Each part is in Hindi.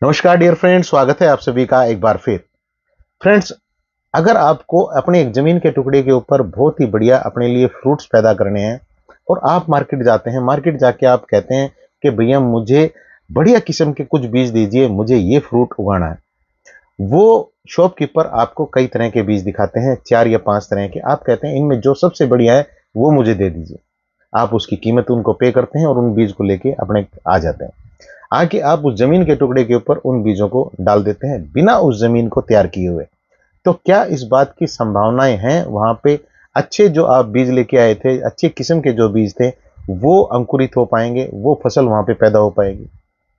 नमस्कार डियर फ्रेंड्स, स्वागत है आप सभी का एक बार फिर। फ्रेंड्स, अगर आपको अपने एक जमीन के टुकड़े के ऊपर बहुत ही बढ़िया अपने लिए फ्रूट्स पैदा करने हैं और आप मार्केट जाते हैं, मार्केट जाके आप कहते हैं कि भैया मुझे बढ़िया किस्म के कुछ बीज दीजिए, मुझे ये फ्रूट उगाना है। वो शॉपकीपर आपको कई तरह के बीज दिखाते हैं, 4 या 5 तरह के। आप कहते हैं इनमें जो सबसे बढ़िया है वो मुझे दे दीजिए। आप उसकी कीमत उनको पे करते हैं और उन बीज को लेके अपने आ जाते हैं। आके आप उस जमीन के टुकड़े के ऊपर उन बीजों को डाल देते हैं बिना उस जमीन को तैयार किए हुए। तो क्या इस बात की संभावनाएं हैं वहां पे अच्छे जो आप बीज लेके आए थे, अच्छे किस्म के जो बीज थे, वो अंकुरित हो पाएंगे, वो फसल वहां पे पैदा हो पाएगी?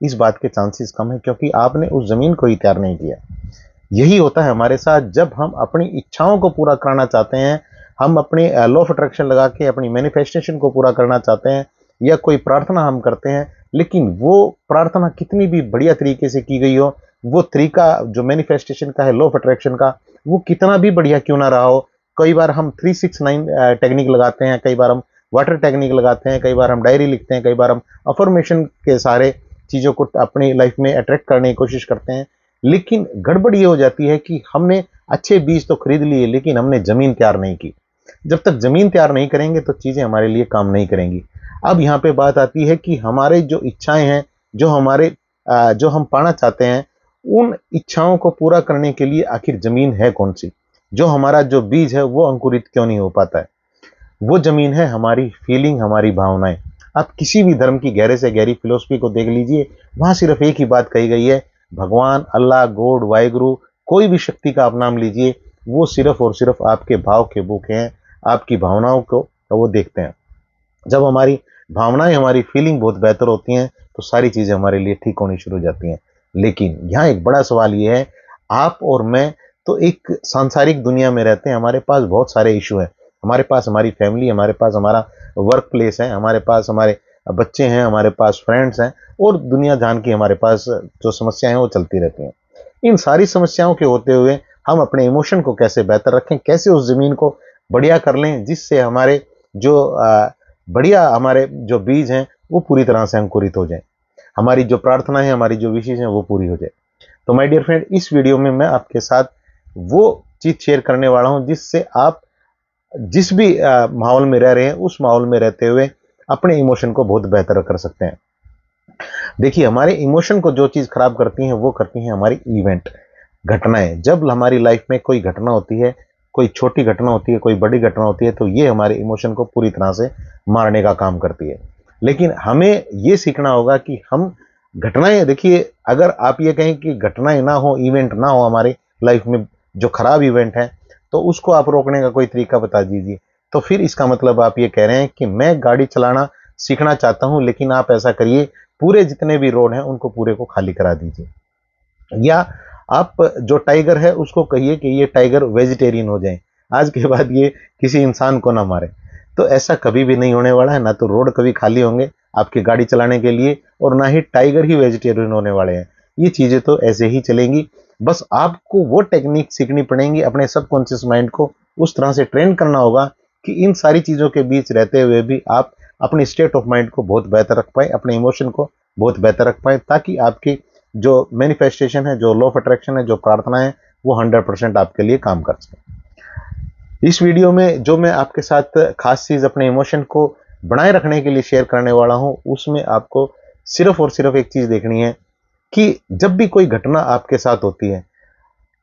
इस बात के चांसेस कम है, क्योंकि आपने उस जमीन को ही तैयार नहीं किया। यही होता है हमारे साथ जब हम अपनी इच्छाओं को पूरा कराना चाहते हैं, हम अपने लॉ ऑफ अट्रैक्शन लगा के अपनी मैनिफेस्टेशन को पूरा करना चाहते हैं, या कोई प्रार्थना हम करते हैं, लेकिन वो प्रार्थना कितनी भी बढ़िया तरीके से की गई हो, वो तरीका जो मैनिफेस्टेशन का है, लॉ ऑफ अट्रैक्शन का, वो कितना भी बढ़िया क्यों ना रहा हो, कई बार हम 369 टेक्निक लगाते हैं, कई बार हम वाटर टेक्निक लगाते हैं, कई बार हम डायरी लिखते हैं, कई बार हम अफर्मेशन के सारे चीज़ों को अपनी लाइफ में अट्रैक्ट करने की कोशिश करते हैं। लेकिन गड़बड़ ये हो जाती है कि हमने अच्छे बीज तो खरीद लिए, लेकिन हमने जमीन तैयार नहीं की। जब तक जमीन तैयार नहीं करेंगे तो चीजें हमारे लिए काम नहीं करेंगी। अब यहाँ पे बात आती है कि हमारे जो इच्छाएं हैं, जो हम पाना चाहते हैं, उन इच्छाओं को पूरा करने के लिए आखिर जमीन है कौन सी? जो हमारा जो बीज है वो अंकुरित क्यों नहीं हो पाता है? वो जमीन है हमारी फीलिंग, हमारी भावनाएं। आप किसी भी धर्म की गहरे से गहरी फिलोसफी को देख लीजिए, वहां सिर्फ एक ही बात कही गई है, भगवान, अल्लाह, गॉड, वाहिगुरु, कोई भी शक्ति का आप नाम लीजिए, वो सिर्फ और सिर्फ आपके भाव के भूखे हैं, आपकी भावनाओं को वो देखते हैं। जब हमारी भावनाएं, हमारी फीलिंग बहुत बेहतर होती हैं, तो सारी चीजें हमारे लिए ठीक होनी शुरू हो जाती हैं। लेकिन यहाँ एक बड़ा सवाल ये है, आप और मैं तो एक सांसारिक दुनिया में रहते हैं, हमारे पास बहुत सारे इशू हैं। हमारे पास हमारी फैमिली, हमारे पास हमारा वर्क प्लेस है, हमारे पास हमारे बच्चे हैं, हमारे पास फ्रेंड्स हैं, और दुनिया जान की हमारे पास जो समस्याएं हैं वो चलती रहती हैं। इन सारी समस्याओं के होते हुए हम अपने इमोशन को कैसे बेहतर रखें, कैसे उस जमीन को बढ़िया कर लें, जिससे हमारे जो बढ़िया हमारे जो बीज हैं वो पूरी तरह से अंकुरित हो जाए, हमारी जो प्रार्थना है, हमारी जो विशेष है वो पूरी हो जाए। तो माय डियर फ्रेंड, इस वीडियो में मैं आपके साथ वो चीज शेयर करने वाला हूं जिससे आप जिस भी माहौल में रह रहे हैं, उस माहौल में रहते हुए अपने इमोशन को बहुत बेहतर कर सकते हैं। देखिए, हमारे इमोशन को जो चीज खराब करती है वो करती है हमारी इवेंट, घटनाएं। जब हमारी लाइफ में कोई घटना होती है, कोई छोटी घटना होती है, कोई बड़ी घटना होती है, तो ये हमारे इमोशन को पूरी तरह से मारने का काम करती है। लेकिन हमें ये सीखना होगा कि हम घटनाएं, देखिए, अगर आप ये कहें कि घटनाएं ना हो, इवेंट ना हो हमारी लाइफ में, जो खराब इवेंट है, तो उसको आप रोकने का कोई तरीका बता दीजिए। तो फिर इसका मतलब आप ये कह रहे हैं कि मैं गाड़ी चलाना सीखना चाहता हूं, लेकिन आप ऐसा करिए, पूरे जितने भी रोड हैं उनको पूरे को खाली करा दीजिए। या आप जो टाइगर है उसको कहिए कि ये टाइगर वेजिटेरियन हो जाए, आज के बाद ये किसी इंसान को ना मारे। तो ऐसा कभी भी नहीं होने वाला है, ना तो रोड कभी खाली होंगे आपकी गाड़ी चलाने के लिए, और ना ही टाइगर ही वेजिटेरियन होने वाले हैं। ये चीजें तो ऐसे ही चलेंगी। बस आपको वो टेक्निक सीखनी पड़ेंगी, अपने सबकॉन्शियस माइंड को उस तरह से ट्रेन करना होगा कि इन सारी चीजों के बीच रहते हुए भी आप अपनी स्टेट ऑफ माइंड को बहुत बेहतर रख पाए, अपने इमोशन को बहुत बेहतर रख पाए, ताकि आपकी जो मैनिफेस्टेशन है, जो लॉ ऑफ अट्रैक्शन है, जो प्रार्थना है, वो 100% आपके लिए काम कर सके। इस वीडियो में जो मैं आपके साथ खास चीज अपने इमोशन को बनाए रखने के लिए शेयर करने वाला हूं, उसमें आपको सिर्फ और सिर्फ एक चीज देखनी है कि जब भी कोई घटना आपके साथ होती है,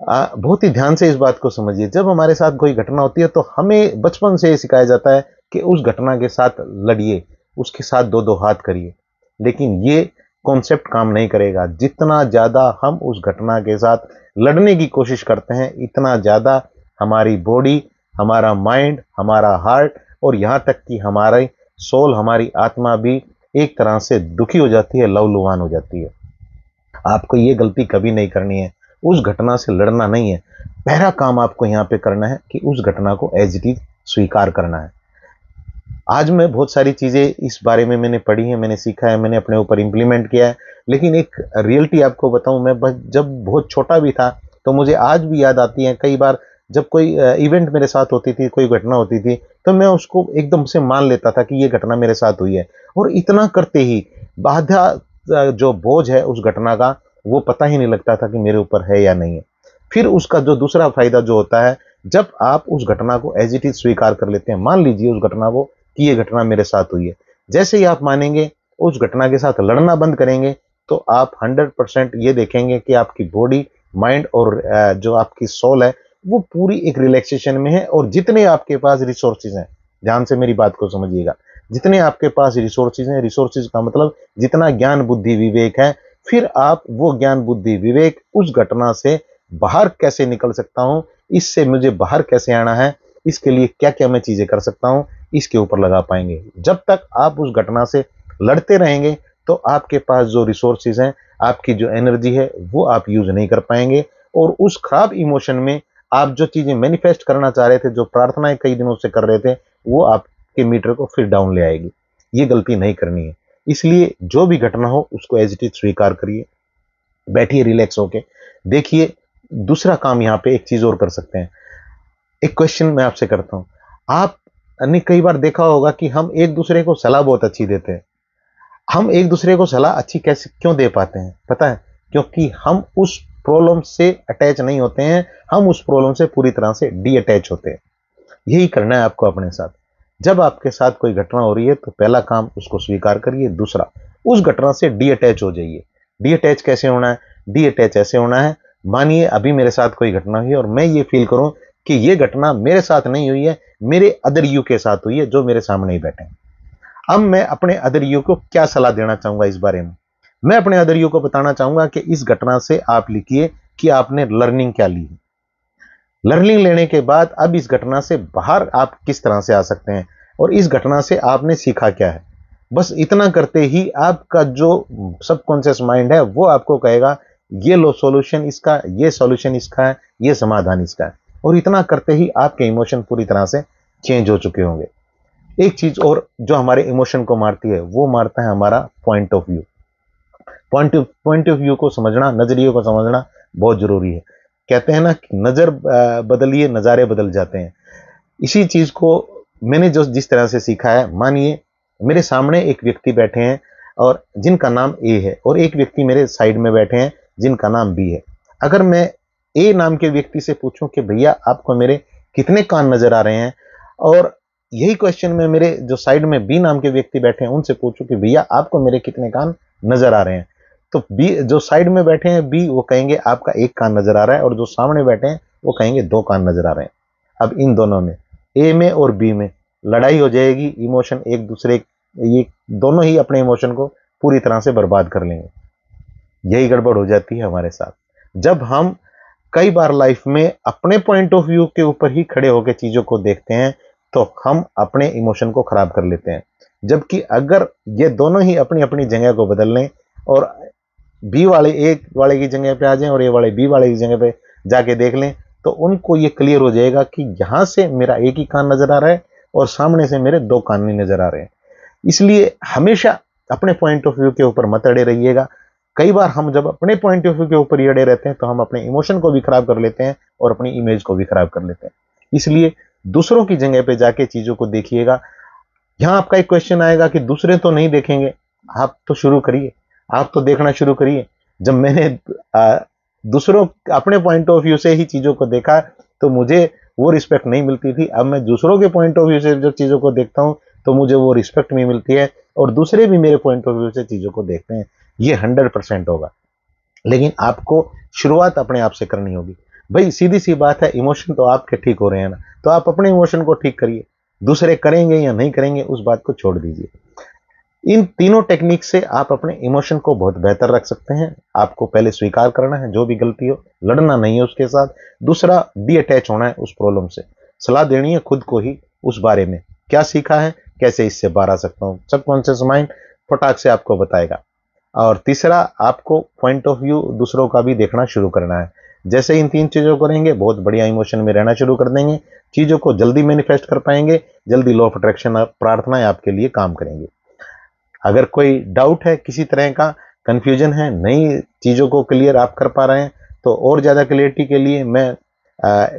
बहुत ही ध्यान से इस बात को समझिए। जब हमारे साथ कोई घटना होती है तो हमें बचपन से सिखाया जाता है कि उस घटना के साथ लड़िए, उसके साथ दो दो हाथ करिए। लेकिन ये कॉन्सेप्ट काम नहीं करेगा। जितना ज्यादा हम उस घटना के साथ लड़ने की कोशिश करते हैं, इतना ज्यादा हमारी बॉडी, हमारा माइंड, हमारा हार्ट, और यहाँ तक कि हमारी सोल, हमारी आत्मा भी एक तरह से दुखी हो जाती है, लहूलुहान हो जाती है। आपको ये गलती कभी नहीं करनी है, उस घटना से लड़ना नहीं है। पहला काम आपको यहाँ पे करना है कि उस घटना को एज इट इज स्वीकार करना है। आज मैं बहुत सारी चीजें इस बारे में मैंने पढ़ी है, मैंने सीखा है, मैंने अपने ऊपर इंप्लीमेंट किया है। लेकिन एक रियलिटी आपको बताऊं, मैं जब बहुत छोटा भी था, तो मुझे आज भी याद आती है। कई बार जब कोई इवेंट मेरे साथ होती थी, कोई घटना होती थी, तो मैं उसको एकदम से मान लेता था कि ये घटना मेरे साथ हुई है, और इतना करते ही बाधा, जो बोझ है उस घटना का, वो पता ही नहीं लगता था कि मेरे ऊपर है या नहीं है। फिर उसका जो दूसरा फायदा जो होता है, जब आप उस घटना को एज इट इज स्वीकार कर लेते हैं, मान लीजिए उस घटना को कि ये घटना मेरे साथ हुई है, जैसे ही आप मानेंगे, उस घटना के साथ लड़ना बंद करेंगे, तो आप 100% ये देखेंगे कि आपकी बॉडी, माइंड और जो आपकी सोल है, वो पूरी एक रिलैक्सेशन में है। और जितने आपके पास रिसोर्सेज हैं, ध्यान से मेरी बात को समझिएगा, जितने आपके पास रिसोर्सेज हैं, रिसोर्सेज का मतलब जितना ज्ञान बुद्धि विवेक है, फिर आप वो ज्ञान बुद्धि विवेक उस घटना से बाहर कैसे निकल सकता हूं, इससे मुझे बाहर कैसे आना है, इसके लिए क्या क्या मैं चीजें कर सकता हूं, इसके ऊपर लगा पाएंगे। जब तक आप उस घटना से लड़ते रहेंगे, तो आपके पास जो रिसोर्सेज हैं, आपकी जो एनर्जी है, वो आप यूज नहीं कर पाएंगे। और उस खराब इमोशन में आप जो चीजें मैनिफेस्ट करना चाह रहे थे, जो प्रार्थनाएं कई दिनों से कर रहे थे, वो आपके मीटर को फिर डाउन ले आएगी। ये गलती नहीं करनी है। इसलिए जो भी घटना हो उसको एज इट इज स्वीकार करिए, बैठिए रिलैक्स होके, देखिए। दूसरा काम यहाँ पे एक चीज और कर सकते हैं। एक क्वेश्चन मैं आपसे करता हूं, आपने कई बार देखा होगा कि हम एक दूसरे को सलाह बहुत अच्छी देते हैं। हम एक दूसरे को सलाह अच्छी कैसे क्यों दे पाते हैं पता है? क्योंकि हम उस प्रॉब्लम से अटैच नहीं होते हैं, हम उस प्रॉब्लम से पूरी तरह से डी अटैच होते हैं। यही करना है आपको अपने साथ। जब आपके साथ कोई घटना हो रही है, तो पहला काम उसको स्वीकार करिए, दूसरा उस घटना से डी अटैच हो जाइए। डी अटैच कैसे होना है? डी अटैच ऐसे होना है, मानिए अभी मेरे साथ कोई घटना हुई और मैं ये फील करूं कि ये घटना मेरे साथ नहीं हुई है, मेरे अदर यू के साथ हुई है, जो मेरे सामने ही बैठे हैं। अब मैं अपने अदर यू को क्या सलाह देना चाहूंगा इस बारे में? मैं अपने अदर यू को बताना चाहूंगा कि इस घटना से आप लिखिए कि आपने लर्निंग क्या ली है। लर्निंग लेने के बाद अब इस घटना से बाहर आप किस तरह से आ सकते हैं, और इस घटना से आपने सीखा क्या है। बस इतना करते ही आपका जो सबकॉन्शियस माइंड है, वो आपको कहेगा ये लो सॉल्यूशन इसका, ये सॉल्यूशन इसका है, ये समाधान इसका है। और इतना करते ही आपके इमोशन पूरी तरह से चेंज हो चुके होंगे। एक चीज और जो हमारे इमोशन को मारती है, वो मारता है हमारा point of view. Point of view को समझना, नजरिए को समझना बहुत जरूरी है। कहते हैं ना कि नजर बदलिए नजारे बदल जाते हैं। इसी चीज को मैंने जो जिस तरह से सीखा है, मानिए मेरे सामने एक व्यक्ति बैठे हैं और जिनका नाम ए है, और एक व्यक्ति मेरे साइड में बैठे हैं जिनका नाम बी है। अगर मैं ए नाम के व्यक्ति से पूछूं कि भैया आपको मेरे कितने कान नजर आ रहे हैं, और यही क्वेश्चन मैं मेरे जो साइड में बी नाम के व्यक्ति बैठे हैं उनसे पूछूं कि भैया आपको मेरे कितने कान नजर आ रहे हैं, तो बी जो साइड में बैठे हैं बी, वो कहेंगे आपका एक कान नजर आ रहा है, और जो सामने बैठे हैं वो कहेंगे दो कान नजर आ रहे हैं। अब इन दोनों में, ए में और बी में, लड़ाई हो जाएगी। इमोशन एक दूसरे, ये दोनों ही अपने इमोशन को पूरी तरह से बर्बाद कर लेंगे। यही गड़बड़ हो जाती है हमारे साथ, जब हम कई बार लाइफ में अपने पॉइंट ऑफ व्यू के ऊपर ही खड़े होकर चीजों को देखते हैं, तो हम अपने इमोशन को खराब कर लेते हैं। जबकि अगर ये दोनों ही अपनी अपनी जगह को बदल लें, और बी वाले ए वाले की जगह पे आ जाएं और ए वाले बी वाले की जगह पे जाके देख लें, तो उनको ये क्लियर हो जाएगा कि यहां से मेरा एक ही कान नजर आ रहा है और सामने से मेरे दो कान नहीं नजर आ रहे हैं। इसलिए हमेशा अपने पॉइंट ऑफ व्यू के ऊपर मत अड़े रहिएगा। कई बार हम जब अपने पॉइंट ऑफ व्यू के ऊपर ही अड़े रहते हैं, तो हम अपने इमोशन को भी खराब कर लेते हैं और अपनी इमेज को भी खराब कर लेते हैं। इसलिए दूसरों की जगह पे जाके चीजों को देखिएगा। यहां आपका एक क्वेश्चन आएगा कि दूसरे तो नहीं देखेंगे, आप तो शुरू करिए, आप तो देखना शुरू करिए। जब मैंने दूसरों अपने पॉइंट ऑफ व्यू से ही चीजों को देखा, तो मुझे वो रिस्पेक्ट नहीं मिलती थी। अब मैं दूसरों के पॉइंट ऑफ व्यू से जब चीजों को देखता हूं, तो मुझे वो रिस्पेक्ट भी मिलती है, और दूसरे भी मेरे पॉइंट ऑफ व्यू से चीजों को देखते हैं। ये 100% होगा, लेकिन आपको शुरुआत अपने आप से करनी होगी। भाई सीधी सी बात है, इमोशन तो आपके ठीक हो रहे हैं ना, तो आप अपने इमोशन को ठीक करिए। दूसरे करेंगे या नहीं करेंगे, उस बात को छोड़ दीजिए। इन तीनों टेक्निक से आप अपने इमोशन को बहुत बेहतर रख सकते हैं। आपको पहले स्वीकार करना है जो भी गलती हो, लड़ना नहीं है उसके साथ। दूसरा, डी अटैच होना है उस प्रॉब्लम से। सलाह देनी है खुद को ही उस बारे में, क्या सीखा है, कैसे इससे बाहर आ सकता हूं। सबकॉन्शियस माइंड फटाक से आपको बताएगा। और तीसरा, आपको पॉइंट ऑफ व्यू दूसरों का भी देखना शुरू करना है। जैसे इन तीन चीजों को करेंगे, बहुत बढ़िया इमोशन में रहना शुरू कर देंगे, चीजों को जल्दी मैनिफेस्ट कर पाएंगे, जल्दी लॉ ऑफ अट्रैक्शन प्रार्थनाएं आपके लिए काम करेंगे। अगर कोई डाउट है, किसी तरह का कंफ्यूजन है, नई चीजों को क्लियर आप कर पा रहे हैं, तो और ज्यादा क्लियरिटी के लिए मैं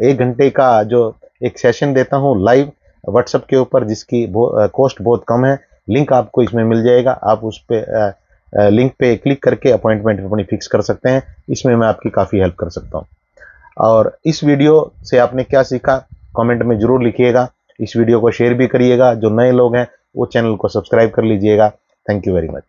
1 घंटे का जो एक सेशन देता हूं लाइव व्हाट्सएप के ऊपर, जिसकी कॉस्ट बहुत कम है। लिंक आपको इसमें मिल जाएगा, आप उस पर लिंक पे क्लिक करके अपॉइंटमेंट अपनी फिक्स कर सकते हैं। इसमें मैं आपकी काफ़ी हेल्प कर सकता हूँ। और इस वीडियो से आपने क्या सीखा कमेंट में ज़रूर लिखिएगा। इस वीडियो को शेयर भी करिएगा। जो नए लोग हैं वो चैनल को सब्सक्राइब कर लीजिएगा। Thank you very much.